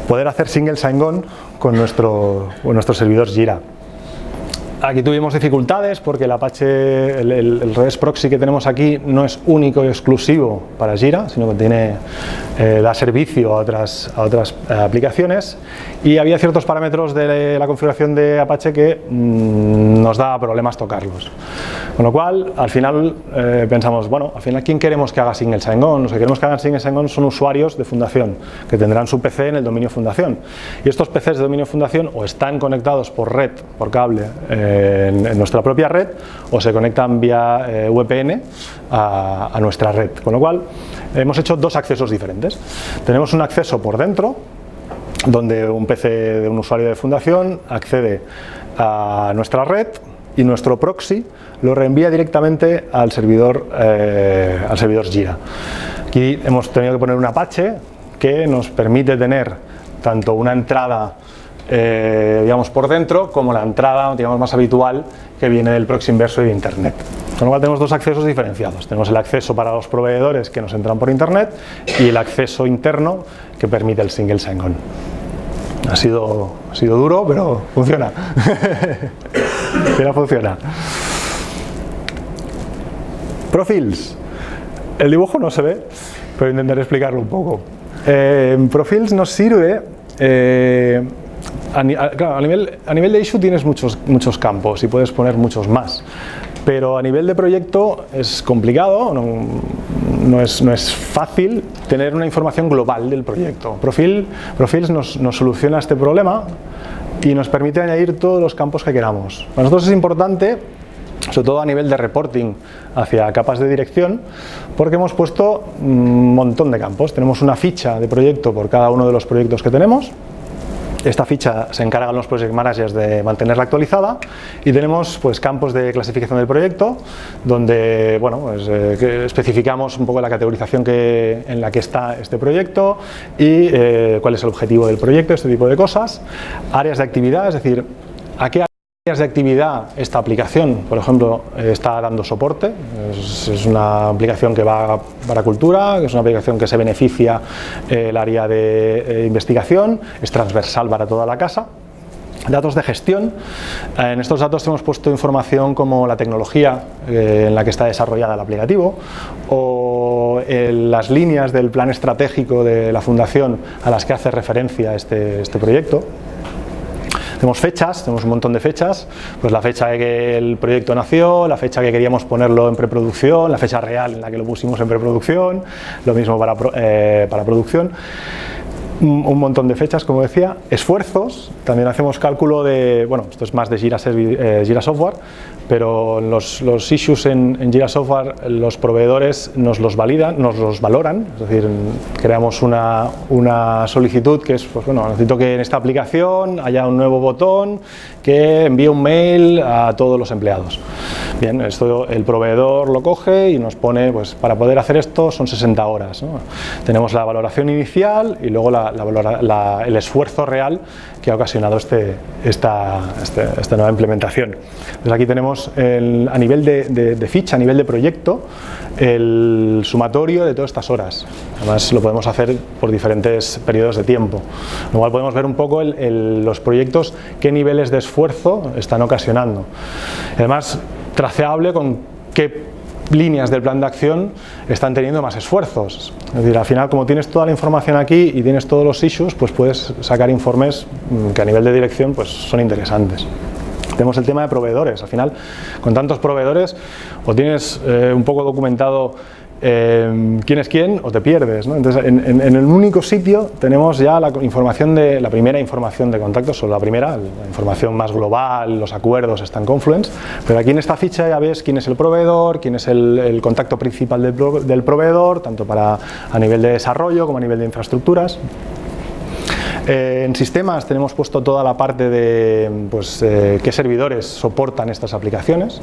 poder hacer single sign-on con nuestro servidor Jira. Aquí tuvimos dificultades porque el Apache, el REST proxy que tenemos aquí no es único y exclusivo para Jira, sino que da servicio a otras aplicaciones, y había ciertos parámetros de la configuración de Apache que nos daba problemas tocarlos. Con lo cual, al final pensamos, bueno, al final, ¿quién queremos que haga single sign-on? Los que queremos que hagan single sign-on son usuarios de fundación, que tendrán su PC en el dominio fundación. Y estos PCs de dominio fundación o están conectados por red, por cable, en nuestra propia red, o se conectan vía VPN a nuestra red. Con lo cual, hemos hecho dos accesos diferentes. Tenemos un acceso por dentro, donde un PC de un usuario de fundación accede a nuestra red y nuestro proxy lo reenvía directamente al servidor Jira. Aquí hemos tenido que poner un Apache que nos permite tener tanto una entrada digamos por dentro, como la entrada, digamos, más habitual que viene del proxy inverso y de Internet. Con lo cual tenemos dos accesos diferenciados. Tenemos el acceso para los proveedores que nos entran por Internet y el acceso interno que permite el single sign-on. Ha sido duro, pero funciona. Pero funciona. Profils. El dibujo no se ve, pero intentaré explicarlo un poco. Profils nos sirve... claro, a nivel de issue tienes muchos campos y puedes poner muchos más, pero a nivel de proyecto es complicado, no es fácil tener una información global del proyecto. Profils nos soluciona este problema y nos permite añadir todos los campos que queramos. Para nosotros es importante, sobre todo a nivel de reporting hacia capas de dirección, porque hemos puesto un montón de campos. Tenemos una ficha de proyecto por cada uno de los proyectos que tenemos. Esta ficha se encargan los project managers de mantenerla actualizada, y tenemos pues campos de clasificación del proyecto donde bueno, pues, que especificamos un poco la categorización en la que está este proyecto y cuál es el objetivo del proyecto, este tipo de cosas. Áreas de actividad, es decir, a qué áreas de actividad esta aplicación, por ejemplo, está dando soporte. Es una aplicación que va para cultura, es una aplicación que se beneficia el área de investigación, es transversal para toda la casa. Datos de gestión. En estos datos hemos puesto información como la tecnología en la que está desarrollada el aplicativo, o las líneas del plan estratégico de la fundación a las que hace referencia este proyecto. Tenemos fechas, tenemos un montón de fechas, pues la fecha de que el proyecto nació, la fecha que queríamos ponerlo en preproducción, la fecha real en la que lo pusimos en preproducción, lo mismo para producción. Un montón de fechas, como decía. Esfuerzos, también hacemos cálculo de, bueno, esto es más de Jira Software, pero los issues en Jira Software los proveedores nos los validan, nos los valoran, es decir, creamos una solicitud que es, pues bueno, necesito que en esta aplicación haya un nuevo botón que envíe un mail a todos los empleados. Bien, esto el proveedor lo coge y nos pone, pues para poder hacer esto son 60 horas, ¿no? Tenemos la valoración inicial y luego el esfuerzo real que ha ocasionado esta nueva implementación. Entonces aquí tenemos a nivel de ficha, a nivel de proyecto, el sumatorio de todas estas horas. Además lo podemos hacer por diferentes periodos de tiempo. Igual podemos ver un poco los proyectos, qué niveles de esfuerzo están ocasionando. Además, traceable con qué líneas del plan de acción están teniendo más esfuerzos. Es decir, al final, como tienes toda la información aquí y tienes todos los issues, pues puedes sacar informes que a nivel de dirección pues son interesantes. Tenemos el tema de proveedores. Al final, con tantos proveedores, o tienes un poco documentado quién es quién, o te pierdes, ¿no? Entonces, en el único sitio tenemos ya la primera información de contactos, o la información más global, los acuerdos están en Confluence, pero aquí en esta ficha ya ves quién es el proveedor, quién es el contacto principal del proveedor, tanto a nivel de desarrollo como a nivel de infraestructuras. En sistemas tenemos puesto toda la parte de pues, qué servidores soportan estas aplicaciones.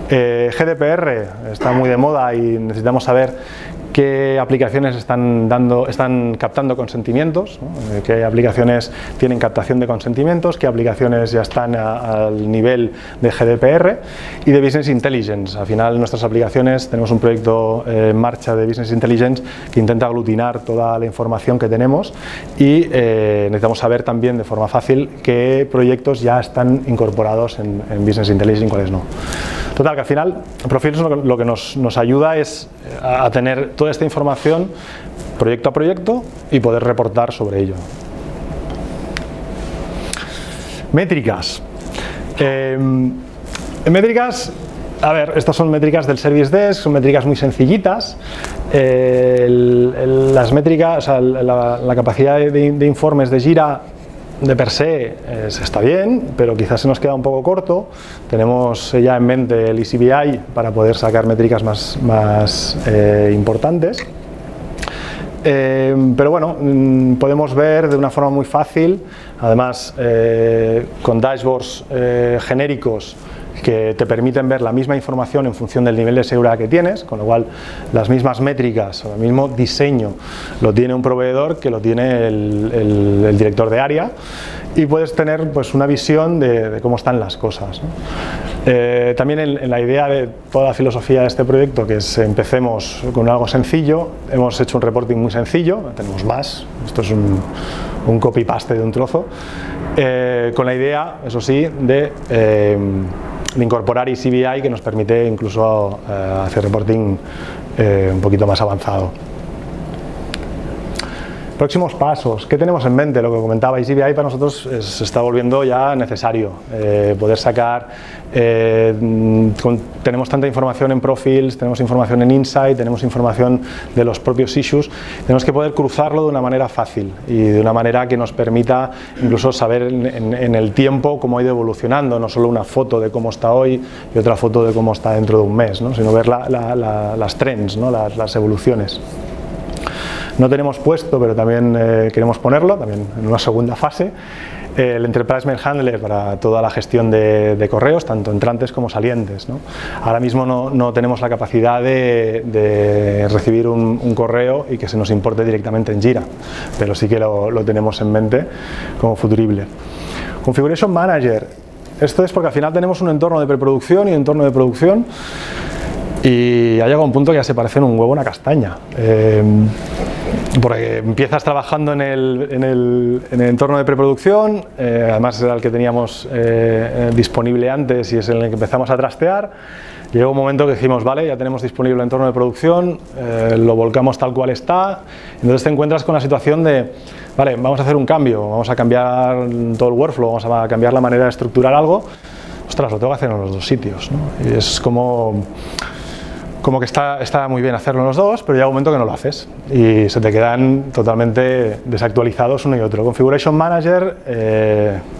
GDPR está muy de moda y necesitamos saber qué aplicaciones están captando consentimientos, ¿no? Qué aplicaciones tienen captación de consentimientos, qué aplicaciones ya están al nivel de GDPR y de Business Intelligence. Al final nuestras aplicaciones, tenemos un proyecto en marcha de Business Intelligence que intenta aglutinar toda la información que tenemos y necesitamos saber también de forma fácil qué proyectos ya están incorporados en Business Intelligence y cuáles no. Total, que al final Profils lo que nos ayuda es a tener toda esta información proyecto a proyecto y poder reportar sobre ello. Métricas. Métricas, a ver, estas son métricas del Service Desk, son métricas muy sencillitas. Las métricas, o sea, la capacidad de informes de Jira de per se está bien, pero quizás se nos queda un poco corto. Tenemos ya en mente el ECBI para poder sacar métricas más importantes. Pero bueno, podemos ver de una forma muy fácil, además con dashboards genéricos que te permiten ver la misma información en función del nivel de seguridad que tienes, con lo cual las mismas métricas o el mismo diseño lo tiene un proveedor que lo tiene el director de área, y puedes tener pues una visión de cómo están las cosas, ¿no? También en la idea de toda la filosofía de este proyecto, que es empecemos con algo sencillo, hemos hecho un reporting muy sencillo, tenemos más, esto es un copy-paste de un trozo, con la idea, eso sí, de incorporar ECBI, que nos permite incluso hacer reporting un poquito más avanzado. Próximos pasos, ¿qué tenemos en mente? Lo que comentaba, ECBI para nosotros se está volviendo ya necesario, poder sacar, tenemos tanta información en Profils, tenemos información en Insight, tenemos información de los propios issues, tenemos que poder cruzarlo de una manera fácil y de una manera que nos permita incluso saber en el tiempo cómo ha ido evolucionando, no solo una foto de cómo está hoy y otra foto de cómo está dentro de un mes, ¿no? Sino ver las trends, ¿no? las evoluciones. No tenemos puesto, pero también queremos ponerlo, también en una segunda fase, el Enterprise Mail Handler para toda la gestión de correos, tanto entrantes como salientes, ¿no? Ahora mismo no tenemos la capacidad de recibir un correo y que se nos importe directamente en Jira, pero sí que lo tenemos en mente como futurible. Configuration Manager, esto es porque al final tenemos un entorno de preproducción y un entorno de producción, y ha llegado un punto que ya se parecen un huevo a una castaña. Porque empiezas trabajando en el entorno de preproducción, además era el que teníamos disponible antes y es en el que empezamos a trastear. Llegó un momento que dijimos, vale, ya tenemos disponible el entorno de producción, lo volcamos tal cual está, entonces te encuentras con la situación de, vale, vamos a hacer un cambio, vamos a cambiar todo el workflow, vamos a cambiar la manera de estructurar algo. Ostras, lo tengo que hacer en los dos sitios, ¿no? Y es como que está muy bien hacerlo en los dos, pero llega un momento que no lo haces y se te quedan totalmente desactualizados uno y otro. Configuration Manager,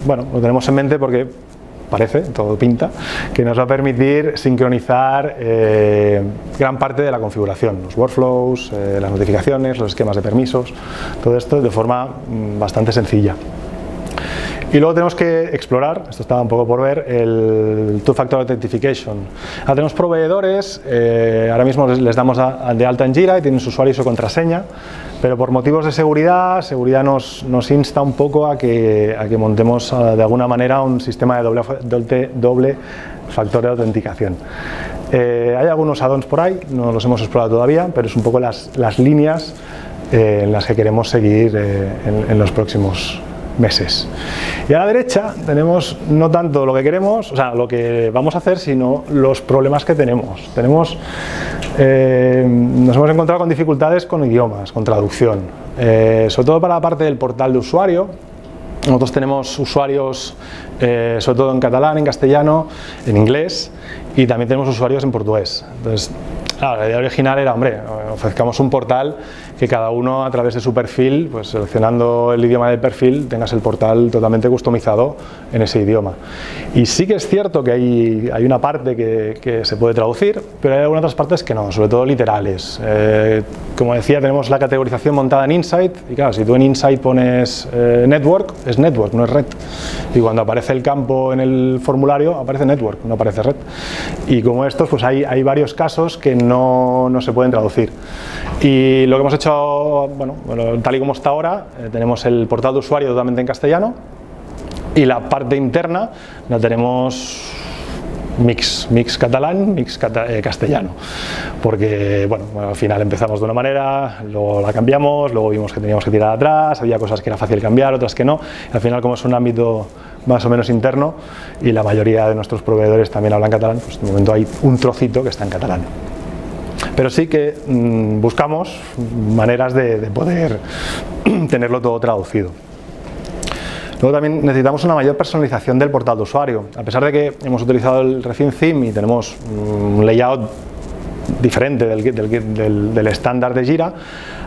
bueno, lo tenemos en mente porque parece, todo pinta, que nos va a permitir sincronizar gran parte de la configuración, los workflows, las notificaciones, los esquemas de permisos, todo esto de forma bastante sencilla. Y luego tenemos que explorar, esto estaba un poco por ver, el Two-Factor Authentication. Ahora tenemos proveedores, ahora mismo les damos de alta en Jira y tienen su usuario y su contraseña, pero por motivos de seguridad nos insta un poco a que montemos de alguna manera un sistema de doble factor de autenticación. Hay algunos add-ons por ahí, no los hemos explorado todavía, pero es un poco las líneas en las que queremos seguir en los próximos meses. Y a la derecha tenemos no tanto lo que queremos, o sea, lo que vamos a hacer, sino los problemas que tenemos. Nos hemos encontrado con dificultades con idiomas, con traducción, sobre todo para la parte del portal de usuario. Nosotros tenemos usuarios sobre todo en catalán, en castellano, en inglés, y también tenemos usuarios en portugués. Entonces, claro, la idea original era, hombre, ofrezcamos un portal que cada uno a través de su perfil, pues seleccionando el idioma del perfil, tengas el portal totalmente customizado en ese idioma. Y sí que es cierto que hay una parte que se puede traducir, pero hay algunas otras partes que no, sobre todo literales. Como decía, tenemos la categorización montada en Insight, y claro, si tú en Insight pones Network, es Network, no es Red. Y cuando aparece el campo en el formulario, aparece Network, no aparece Red. Y como estos, pues hay varios casos que no se pueden traducir. Y lo que hemos hecho, bueno, tal y como está ahora, tenemos el portal de usuario totalmente en castellano y la parte interna la tenemos mix catalán, mix castellano, porque bueno, al final empezamos de una manera, luego la cambiamos, luego vimos que teníamos que tirar atrás, había cosas que era fácil cambiar, otras que no, y al final, como es un ámbito más o menos interno y la mayoría de nuestros proveedores también hablan catalán, pues de momento hay un trocito que está en catalán. Pero sí que buscamos maneras de poder tenerlo todo traducido. Luego también necesitamos una mayor personalización del portal de usuario. A pesar de que hemos utilizado el Refine Theme y tenemos un layout diferente del estándar de Jira,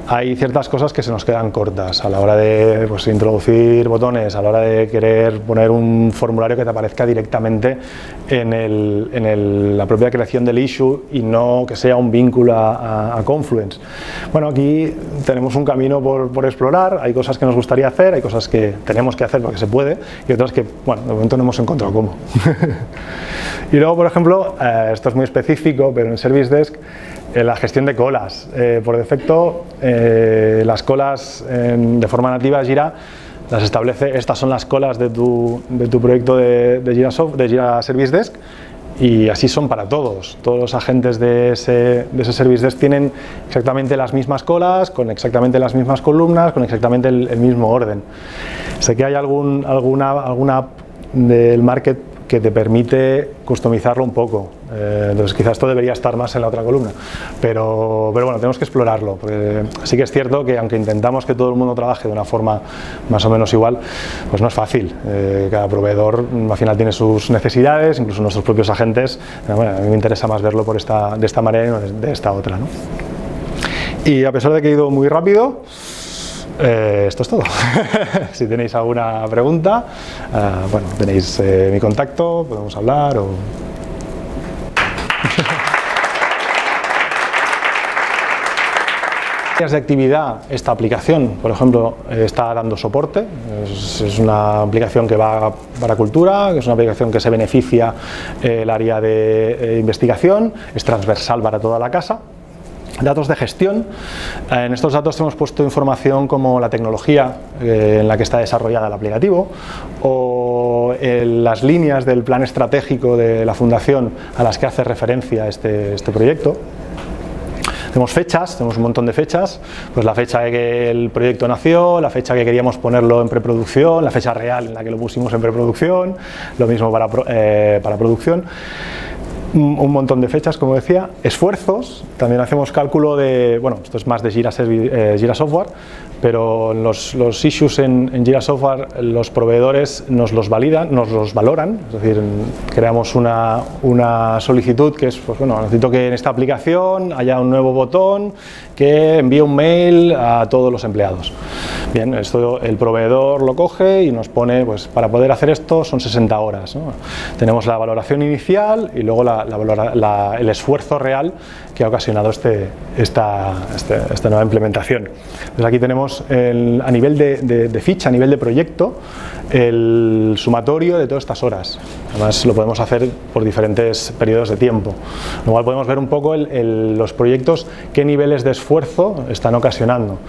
hay ciertas cosas que se nos quedan cortas a la hora de pues, introducir botones, a la hora de querer poner un formulario que te aparezca directamente en la propia creación del issue y no que sea un vínculo a Confluence. Bueno, aquí tenemos un camino por explorar, hay cosas que nos gustaría hacer, hay cosas que tenemos que hacer porque se puede y otras que, bueno, de momento no hemos encontrado cómo. Y luego, por ejemplo, esto es muy específico, pero en Service Desk, la gestión de colas. Por defecto, las colas de forma nativa Jira las establece, estas son las colas de tu proyecto de Jira Service Desk y así son para todos. Todos los agentes de ese Service Desk tienen exactamente las mismas colas, con exactamente las mismas columnas, con exactamente el mismo orden. Sé que hay alguna app del market que te permite customizarlo un poco, entonces quizás esto debería estar más en la otra columna, pero bueno, tenemos que explorarlo, porque sí que es cierto que aunque intentamos que todo el mundo trabaje de una forma más o menos igual, pues no es fácil, cada proveedor al final tiene sus necesidades, incluso nuestros propios agentes, bueno, a mí me interesa más verlo de esta manera y no de esta otra, ¿no? Y a pesar de que he ido muy rápido, esto es todo. Si tenéis alguna pregunta, bueno, tenéis mi contacto, podemos hablar o... de actividad, esta aplicación, por ejemplo, está dando soporte, es una aplicación que va para cultura, es una aplicación que se beneficia el área de investigación, es transversal para toda la casa. Datos de gestión, en estos datos hemos puesto información como la tecnología en la que está desarrollada el aplicativo o las líneas del plan estratégico de la fundación a las que hace referencia este proyecto. Tenemos fechas, tenemos un montón de fechas, pues la fecha en que el proyecto nació, la fecha que queríamos ponerlo en preproducción, la fecha real en la que lo pusimos en preproducción, lo mismo para producción. Un montón de fechas, como decía, esfuerzos, también hacemos cálculo de, bueno, esto es más de Jira Software, pero los issues en Jira Software los proveedores nos los validan, nos los valoran, es decir, creamos una solicitud que es, pues bueno, necesito que en esta aplicación haya un nuevo botón que envíe un mail a todos los empleados. Bien, esto el proveedor lo coge y nos pone, pues para poder hacer esto son 60 horas, ¿no? Tenemos la valoración inicial y luego el esfuerzo real que ha ocasionado esta nueva implementación. Entonces aquí tenemos a nivel de ficha, a nivel de proyecto, el sumatorio de todas estas horas. Además lo podemos hacer por diferentes periodos de tiempo. Luego podemos ver un poco los proyectos, qué niveles de esfuerzo están ocasionando.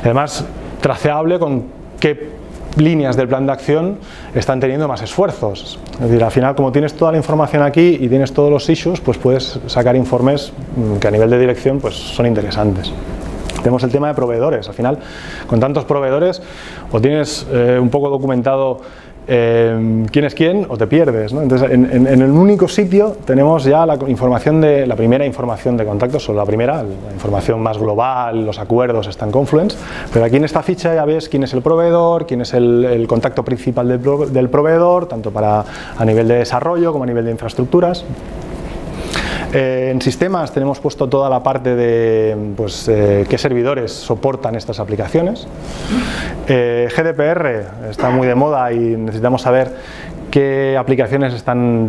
Además, traceable con qué líneas del plan de acción están teniendo más esfuerzos. Es decir, al final, como tienes toda la información aquí y tienes todos los issues, pues puedes sacar informes que a nivel de dirección pues son interesantes. Tenemos el tema de proveedores. Al final, con tantos proveedores, o tienes un poco documentado quién es quién o te pierdes, ¿no? Entonces, en el único sitio tenemos ya la primera información de contactos, o la información más global, los acuerdos están en Confluence, pero aquí en esta ficha ya ves quién es el proveedor, quién es el contacto principal del proveedor, tanto a nivel de desarrollo como a nivel de infraestructuras. En sistemas tenemos puesto toda la parte de qué servidores soportan estas aplicaciones. GDPR está muy de moda y necesitamos saber qué aplicaciones están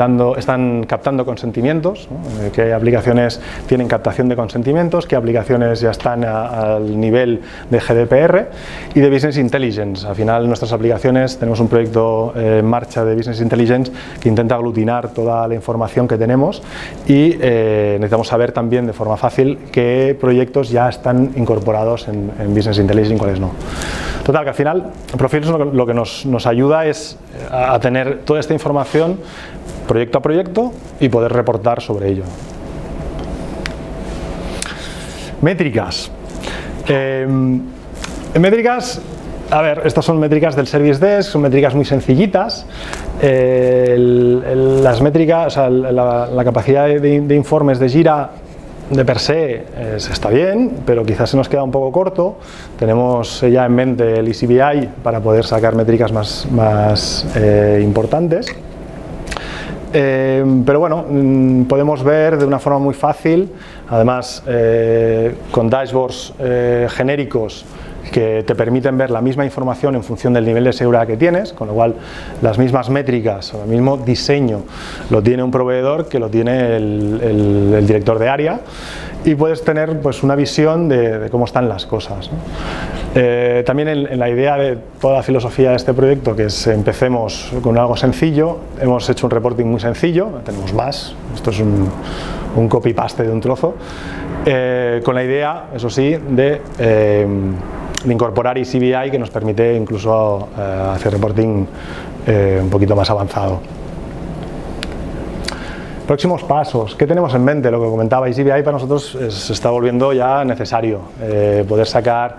captando consentimientos, ¿no? Qué aplicaciones tienen captación de consentimientos, qué aplicaciones ya están al nivel de GDPR, y de Business Intelligence. Al final nuestras aplicaciones, tenemos un proyecto en marcha de Business Intelligence que intenta aglutinar toda la información que tenemos, y necesitamos saber también de forma fácil qué proyectos ya están incorporados en Business Intelligence y cuáles no. Total, que al final Profils lo que nos ayuda es a tener toda esta información proyecto a proyecto y poder reportar sobre ello. Métricas. En métricas, a ver, estas son métricas del Service Desk, son métricas muy sencillitas. Las métricas, o sea, la capacidad de informes de Jira de per se está bien, pero quizás se nos queda un poco corto. Tenemos ya en mente el ECBI para poder sacar métricas más importantes. Pero bueno, podemos ver de una forma muy fácil, además con dashboards genéricos que te permiten ver la misma información en función del nivel de seguridad que tienes, con lo cual las mismas métricas o el mismo diseño lo tiene un proveedor que lo tiene el director de área, y puedes tener pues una visión de cómo están las cosas, ¿no? También en la idea de toda la filosofía de este proyecto, que es empecemos con algo sencillo, hemos hecho un reporting muy sencillo, tenemos más, esto es un copy-paste de un trozo, con la idea, eso sí, de incorporar ECBI, que nos permite incluso hacer reporting un poquito más avanzado. Próximos pasos, ¿qué tenemos en mente? Lo que comentaba, ECBI para nosotros se está volviendo ya necesario, poder sacar,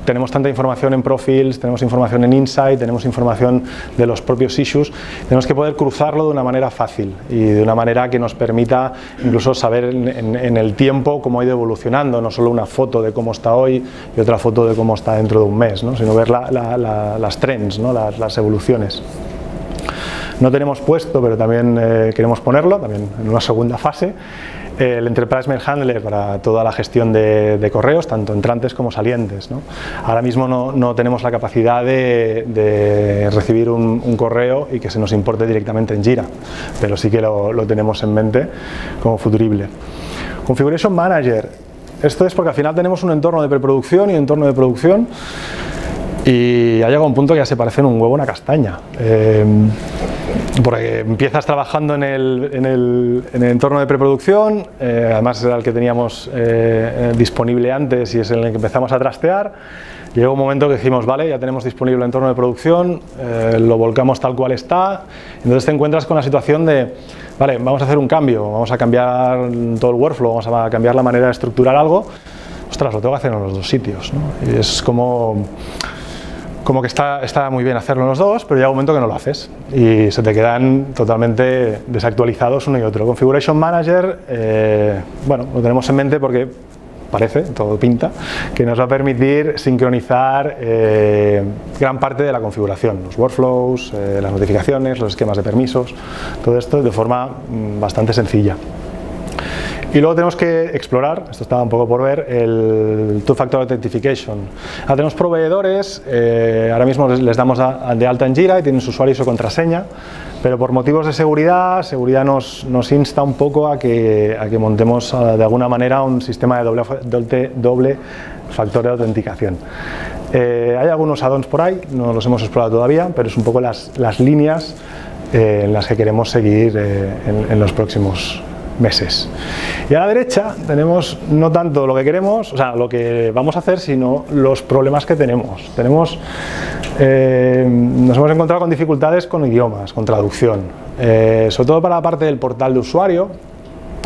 tenemos tanta información en Profils, tenemos información en Insight, tenemos información de los propios issues, tenemos que poder cruzarlo de una manera fácil y de una manera que nos permita incluso saber en el tiempo cómo ha ido evolucionando, no solo una foto de cómo está hoy y otra foto de cómo está dentro de un mes, ¿no? Sino ver las trends, ¿no? las evoluciones. No tenemos puesto, pero también queremos ponerlo, también en una segunda fase, el Enterprise Mail Handler para toda la gestión de correos, tanto entrantes como salientes, ¿no? Ahora mismo no tenemos la capacidad de recibir un correo y que se nos importe directamente en Jira, pero sí que lo tenemos en mente como futurible. Configuration Manager, esto es porque al final tenemos un entorno de preproducción y un entorno de producción, y ha llegado un punto que ya se parecen un huevo a una castaña. Porque empiezas trabajando en el entorno de preproducción, además era el que teníamos disponible antes y es en el que empezamos a trastear. Llegó un momento que dijimos, vale, ya tenemos disponible el entorno de producción, lo volcamos tal cual está, entonces te encuentras con la situación de, vale, vamos a hacer un cambio, vamos a cambiar todo el workflow, vamos a cambiar la manera de estructurar algo. Ostras, lo tengo que hacer en los dos sitios, ¿no? Y es como que está muy bien hacerlo en los dos, pero llega un momento que no lo haces y se te quedan totalmente desactualizados uno y otro. Configuration Manager, bueno, lo tenemos en mente porque parece, todo pinta, que nos va a permitir sincronizar gran parte de la configuración, los workflows, las notificaciones, los esquemas de permisos, todo esto de forma bastante sencilla. Y luego tenemos que explorar, esto estaba un poco por ver, el Two-Factor Authentication. Ahora tenemos proveedores, ahora mismo les damos de alta en Jira y tienen su usuario y su contraseña, pero por motivos de seguridad nos insta un poco a que montemos de alguna manera un sistema de doble factor de autenticación. Hay algunos add-ons por ahí, no los hemos explorado todavía, pero es un poco las líneas en las que queremos seguir en los próximos meses. Y a la derecha tenemos no tanto lo que queremos, o sea, lo que vamos a hacer, sino los problemas que tenemos. Nos hemos encontrado con dificultades con idiomas, con traducción, sobre todo para la parte del portal de usuario.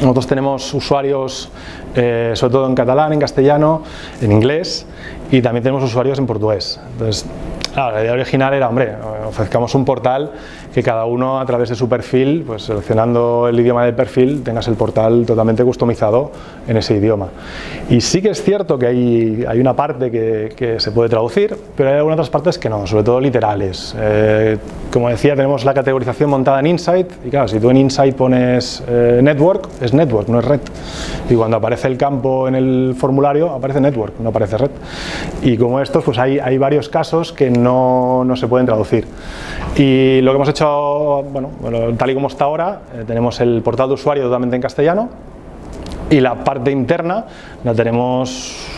Nosotros tenemos usuarios sobre todo en catalán, en castellano, en inglés, y también tenemos usuarios en portugués. Entonces, claro, la idea original era, hombre, ofrezcamos un portal que cada uno a través de su perfil, pues seleccionando el idioma del perfil, tengas el portal totalmente customizado en ese idioma. Y sí que es cierto que hay una parte que se puede traducir, pero hay algunas otras partes que no, sobre todo literales. Como decía, tenemos la categorización montada en Insight, y claro, si tú en Insight pones Network, es Network, no es Red. Y cuando aparece el campo en el formulario, aparece Network, no aparece Red. Y como estos, pues hay varios casos que no se pueden traducir. Y lo que hemos hecho, bueno, tal y como está ahora, tenemos el portal de usuario totalmente en castellano y la parte interna la tenemos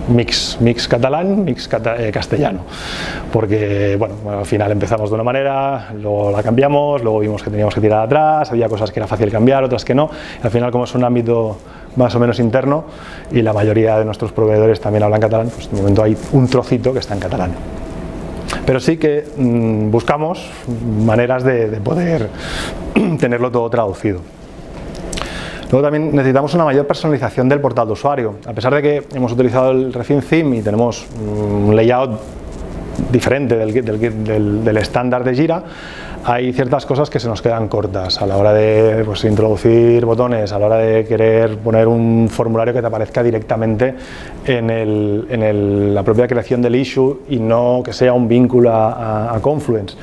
mix catalán, mix castellano, porque bueno, al final empezamos de una manera, luego la cambiamos, luego vimos que teníamos que tirar atrás, había cosas que era fácil cambiar, otras que no, y al final, como es un ámbito más o menos interno y la mayoría de nuestros proveedores también hablan catalán, pues de momento hay un trocito que está en catalán. Pero sí que buscamos maneras de poder tenerlo todo traducido. Luego también necesitamos una mayor personalización del portal de usuario. A pesar de que hemos utilizado el Refine Theme y tenemos un layout diferente del estándar de Jira, hay ciertas cosas que se nos quedan cortas a la hora de pues, introducir botones, a la hora de querer poner un formulario que te aparezca directamente en la propia creación del issue y no que sea un vínculo a Confluence.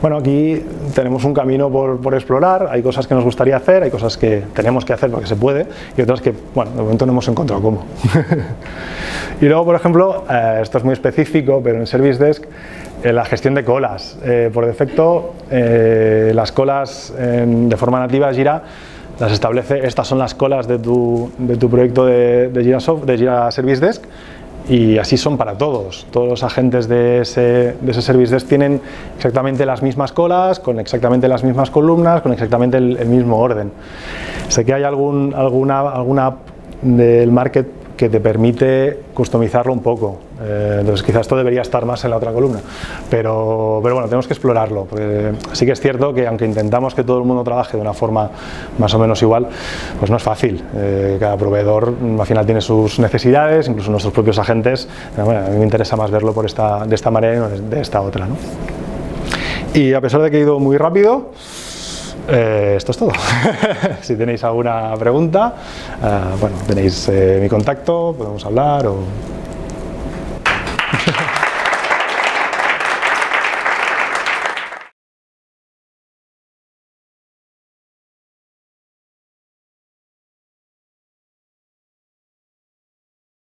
Bueno, aquí tenemos un camino por explorar, hay cosas que nos gustaría hacer, hay cosas que tenemos que hacer porque se puede y otras que, bueno, de momento no hemos encontrado cómo. Y luego, por ejemplo, esto es muy específico, pero en Service Desk, la gestión de colas. Por defecto, las colas de forma nativa Jira las establece, estas son las colas de tu proyecto de Jira Service Desk y así son para todos. Todos los agentes de ese Service Desk tienen exactamente las mismas colas, con exactamente las mismas columnas, con exactamente el mismo orden. Sé que hay alguna app del market que te permite customizarlo un poco, entonces quizás esto debería estar más en la otra columna, pero bueno, tenemos que explorarlo, porque sí que es cierto que aunque intentamos que todo el mundo trabaje de una forma más o menos igual, pues no es fácil, cada proveedor al final tiene sus necesidades, incluso nuestros propios agentes, bueno, a mí me interesa más verlo de esta manera y no de esta otra, ¿no? Y a pesar de que he ido muy rápido, esto es todo. Si tenéis alguna pregunta, bueno, tenéis mi contacto, podemos hablar o...